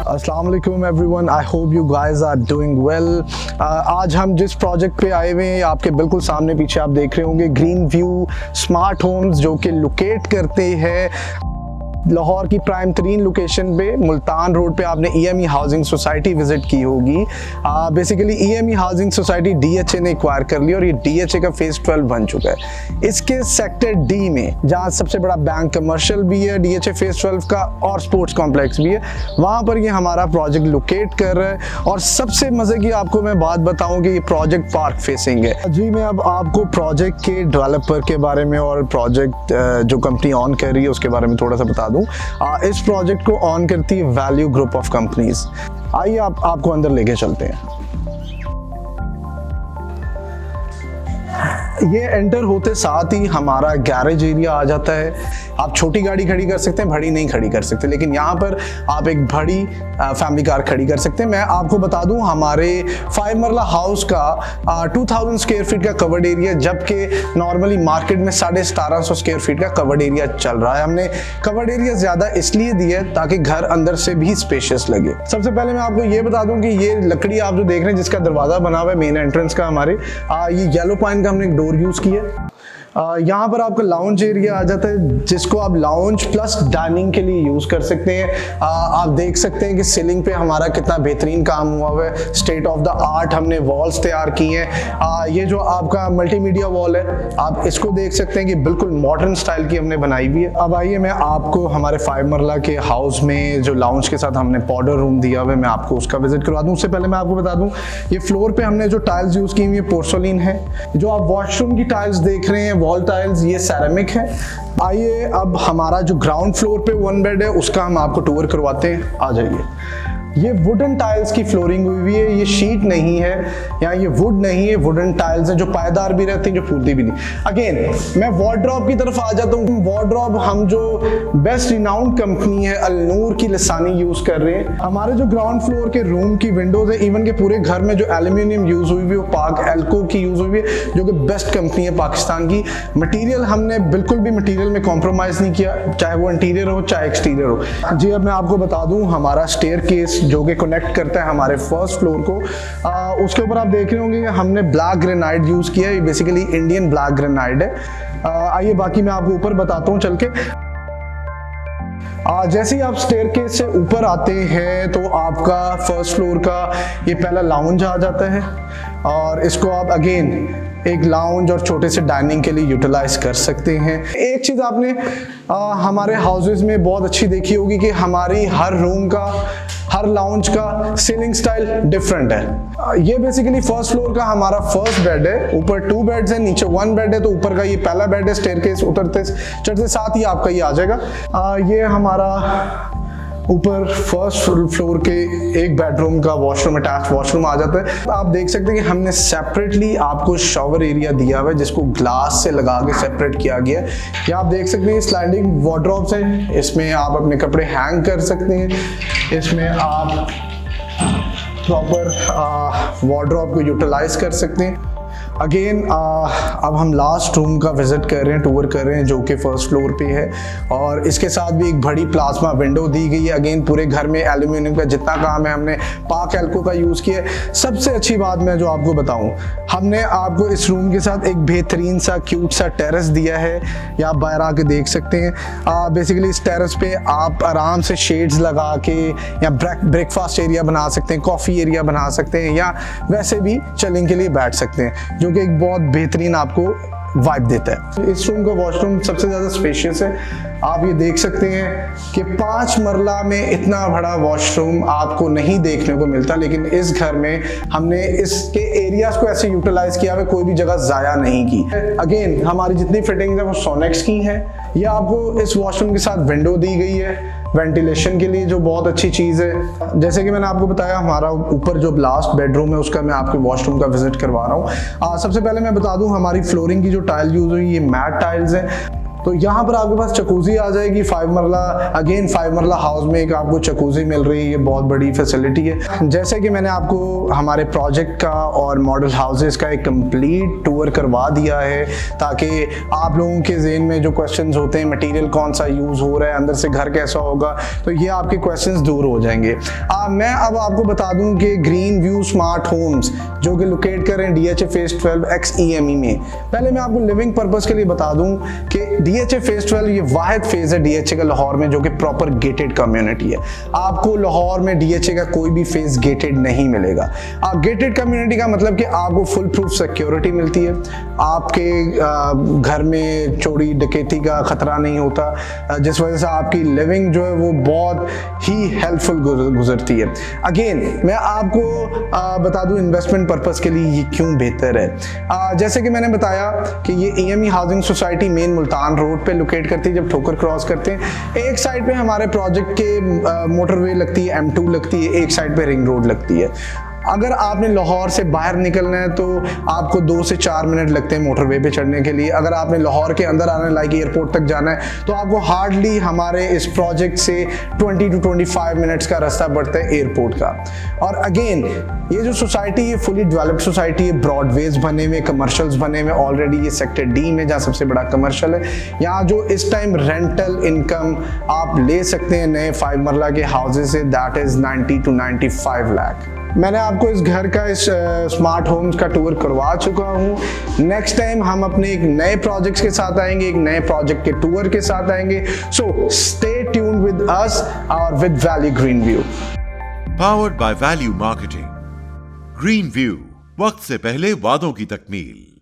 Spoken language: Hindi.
अस्सलाम वालेकुम everyone, I hope you guys are doing well. आज हम जिस प्रोजेक्ट पे आए हुए हैं आपके बिल्कुल सामने पीछे आप देख रहे होंगे ग्रीन व्यू स्मार्ट होम्स, जो कि लोकेट करते हैं लाहौर की प्राइम तरीन लोकेशन पे मुल्तान रोड पे। आपने EME हाउसिंग सोसाइटी विजिट की होगी। Basically EME housing society DHA ने एक्वायर कर ली और ये DHA का फेज 12 बन चुका है। इसके सेक्टर D में जहाँ सबसे बड़ा बैंक कमर्शियल भी है DHA फेज 12 का और स्पोर्ट्स कॉम्प्लेक्स भी है, वहाँ पर ये हमारा प्रोजेक्ट लोकेट कर रहा है। और सबसे मज़े की आपको मैं बात बताऊँ कि ये प्रोजेक्ट पार्क फेसिंग है। जी मैं अब आपको प्रोजेक्ट के डेवलपर के बारे में और प्रोजेक्ट जो कंपनी ऑन कर रही है उसके बारे में थोड़ा सा बता दूं। इस प्रोजेक्ट को ऑन करती है वैल्यू ग्रुप ऑफ कंपनीज। आइए आपको अंदर लेके चलते हैं। ये एंटर होते साथ ही हमारा गैरेज एरिया आ जाता है। आप छोटी गाड़ी खड़ी कर सकते हैं, बड़ी नहीं खड़ी कर सकते, लेकिन यहाँ पर आप एक बड़ी फैमिली कार खड़ी कर सकते हैं। मैं आपको बता दूं हमारे 5 मरला हाउस का 2000 स्क्वायर फीट का कवर्ड एरिया, जबकि नॉर्मली मार्केट में 1750 स्क्वायर फीट का कवर्ड एरिया चल रहा है। हमने कवर्ड एरिया ज़्यादा इसलिए दिया है ताकि घर अंदर से भी स्पेशियस लगे। सबसे पहले मैं आपको ये बता दूं कि ये लकड़ी आप जो देख रहे हैं जिसका दरवाज़ा बना हुआ है मेन एंट्रेंस का हमारे, ये येलो पाइन का हमने एक डोर यूज़ किया है। यहाँ पर आपका लाउंज एरिया आ जाता है जिसको आप लाउंज प्लस डाइनिंग के लिए यूज़ कर सकते हैं। आप देख सकते हैं कि सीलिंग पे हमारा कितना बेहतरीन काम हुआ हुआ है। स्टेट ऑफ द आर्ट हमने वॉल्स तैयार की हैं। ये जो आपका मल्टीमीडिया वॉल है आप इसको देख सकते हैं कि बिल्कुल मॉडर्न स्टाइल की हमने बनाई हुई है। अब आइए मैं आपको हमारे 5 मरला के हाउस में जो लाउंज के साथ हमने पाउडर रूम दिया हुआ है मैं आपको उसका विजिट करवा दूँ। उससे पहले मैं आपको बता दूँ ये फ्लोर पर हमने जो टाइल्स यूज़ की हुई है पोर्सोलिन है। जो आप वॉशरूम की टाइल्स देख रहे हैं वॉल टाइल्स ये सेरेमिक है। आइए अब हमारा जो ग्राउंड फ्लोर पे 1 बेड है उसका हम आपको टूर करवाते हैं। आ जाइए। ये वुडन टाइल्स की फ्लोरिंग हुई है, ये शीट नहीं है, यहाँ ये वुड नहीं है, वुडन टाइल्स हैं जो पायदार भी रहती हैं, जो फूलती भी नहीं। अगेन मैं वार्डरोब की तरफ आ जाता हूँ। वार्डरोब हम जो बेस्ट रिनाउंड कंपनी है अलनूर की लसानी यूज़ कर रहे हैं। हमारे जो ग्राउंड फ्लोर के रूम की विंडोज़ है, इवन के पूरे घर में जो एल्यूमिनियम यूज़ हुई है वो पाक एल्को की यूज़ हुई है, जो कि बेस्ट कंपनी है पाकिस्तान की। मटीरियल हमने बिल्कुल भी मटीरियल में कॉम्प्रोमाइज़ नहीं किया, चाहे वो इंटीरियर हो चाहे एक्सटीरियर हो। जी अब मैं आपको बता दूँ हमारा स्टेयरकेस जो कि कनेक्ट करता है हमारे फर्स्ट फ्लोर को, उसके ऊपर आप देख रहे होंगे कि हमने ब्लैक ग्रेनाइट यूज़ किया है। ये बेसिकली इंडियन ब्लैक ग्रेनाइट है। आइए बाकी मैं आपको ऊपर बताता हूँ चल के। जैसे ही आप स्टेयरकेस से ऊपर आते हैं तो आपका फर्स्ट फ्लोर का ये पहला लाउंज आ जाता है और इसको आप अगेन एक लाउंज और छोटे से डाइनिंग के लिए यूटिलाइज कर सकते हैं। एक चीज़ आपने हमारे हाउसेस में बहुत अच्छी देखी होगी कि हमारी हर रूम का हर लाउंज का सीलिंग स्टाइल डिफरेंट है। ये बेसिकली फर्स्ट फ्लोर का हमारा फर्स्ट बेड है। ऊपर 2 बेड्स हैं, नीचे 1 बेड है, तो ऊपर का ये पहला बेड है। स्टेयरकेस उतरते चढ़ते साथ ही आपका ये आ जाएगा। ये हमारा ऊपर फर्स्ट फ्लोर के एक बेडरूम का वॉशरूम अटैच वॉशरूम आ जाता है। आप देख सकते हैं कि हमने सेपरेटली आपको शॉवर एरिया दिया हुआ है जिसको ग्लास से लगा के सेपरेट किया गया है। ये आप देख सकते हैं स्लाइडिंग वार्डरोब्स हैं, इसमें आप अपने कपड़े हैंग कर सकते हैं। इसमें आप प्रॉपर वार्डरोब को यूटिलाइज कर सकते हैं। अगेन अब हम लास्ट रूम का विजिट कर रहे हैं, टूर कर रहे हैं, जो कि फर्स्ट फ्लोर पे है और इसके साथ भी एक बड़ी प्लाज्मा विंडो दी गई है। अगेन पूरे घर में एल्यूमिनियम का जितना काम है हमने पाक एल्को का यूज़ किया है। सबसे अच्छी बात मैं जो आपको बताऊं, हमने आपको इस रूम के साथ एक बेहतरीन सा क्यूट सा टेरेस दिया है। या आप बाहर आके देख सकते हैं। बेसिकली इस टेरेस पे आप आराम से शेड्स लगा के या ब्रेकफास्ट एरिया बना सकते हैं, कॉफ़ी एरिया बना सकते हैं, या वैसे भी चिलिंग के लिए बैठ सकते हैं, जो कि एक बहुत बेहतरीन आपको वाइब देता है। इस रूम का वॉशरूम सबसे ज़्यादा स्पेशियस है। आप ये देख सकते हैं कि 5 मरला में इतना बड़ा वॉशरूम आपको नहीं देखने को मिलता, लेकिन इस घर में हमने इसके एरियाज को ऐसे यूटिलाइज किया है, कोई भी जगह ज़ाया नहीं की। अगेन हमारी जितनी फिटिंग्स है वो सोनेक्स की हैं। यह आपको इस वॉशरूम के साथ विंडो दी गई है वेंटिलेशन के लिए, जो बहुत अच्छी चीज़ है। जैसे कि मैंने आपको बताया हमारा ऊपर जो लास्ट बेडरूम है उसका मैं आपके वॉशरूम का विजिट करवा रहा हूँ। सबसे पहले मैं बता दूँ हमारी फ्लोरिंग की जो टाइल यूज़ हुई ये मैट टाइल्स हैं। तो यहाँ पर आपके पास जकूज़ी आ जाएगी 5 मरला, अगेन 5 मरला हाउस में एक आपको जकूज़ी मिल रही है, ये बहुत बड़ी फैसिलिटी है। जैसे कि मैंने आपको हमारे प्रोजेक्ट का और मॉडल हाउसेस का एक कंप्लीट टूर करवा दिया है, ताकि आप लोगों के ज़हन में जो क्वेश्चंस होते हैं, मटेरियल कौन सा यूज़ हो रहा है, अंदर से घर कैसा होगा, तो ये आपके क्वेश्चंस दूर हो जाएंगे। मैं अब आपको बता दूं कि ग्रीन व्यू स्मार्ट होम्स जो कि लोकेट कर रहे हैं DHA फेज 12 XEME में। पहले मैं आपको लिविंग पर्पस के लिए बता दूं कि DHA फेज 12 ये वाहिद फेज है DHA का लाहौर में जो कि प्रॉपर गेटेड कम्युनिटी है। आपको लाहौर में DHA का कोई भी फेज गेटेड नहीं मिलेगा। गेटेड कम्युनिटी का मतलब कि आपको फुल प्रूफ सिक्योरिटी मिलती है, आपके घर में चोरी डकैती का खतरा नहीं होता, जिस वजह से आपकी लिविंग जो है वो बहुत ही हेल्पफुल गुजरती है। अगेन मैं आपको बता दूं इन्वेस्टमेंट पर्पस के लिए ये क्यों बेहतर है। जैसे कि मैंने बताया कि ये EME housing society main Multan road पे लोकेट करती है। जब ठोकर क्रॉस करते हैं, एक साइड पे हमारे प्रोजेक्ट के मोटरवे लगती है, M2 लगती है, एक साइड पे रिंग रोड लगती है। अगर आपने लाहौर से बाहर निकलना है तो आपको 2 से 4 मिनट लगते हैं मोटरवे पे चढ़ने के लिए। अगर आपने लाहौर के अंदर आना है, लाइक एयरपोर्ट तक जाना है, तो आपको हार्डली हमारे इस प्रोजेक्ट से 20 to 25 मिनट्स का रास्ता पड़ता है एयरपोर्ट का। और अगेन ये जो सोसाइटी है फुली डेवलप्ड सोसाइटी है, ब्रॉडवेज बने हुए, कमर्शियल्स बने हुए ऑलरेडी। ये सेक्टर D में जहाँ सबसे बड़ा कमर्शियल है। यहाँ जो इस टाइम रेंटल इनकम आप ले सकते हैं नए 5 मरला के हाउसेज से, दैट इज 90 to 95 लाख। मैंने आपको इस घर का, इस स्मार्ट होम्स का टूर करवा चुका हूँ। नेक्स्ट टाइम हम अपने एक नए प्रोजेक्ट्स के साथ आएंगे, एक नए प्रोजेक्ट के टूर के साथ आएंगे। So stay tuned with us और with value green view. Powered by value marketing. Green view, वक्त से पहले वादों की तकमील।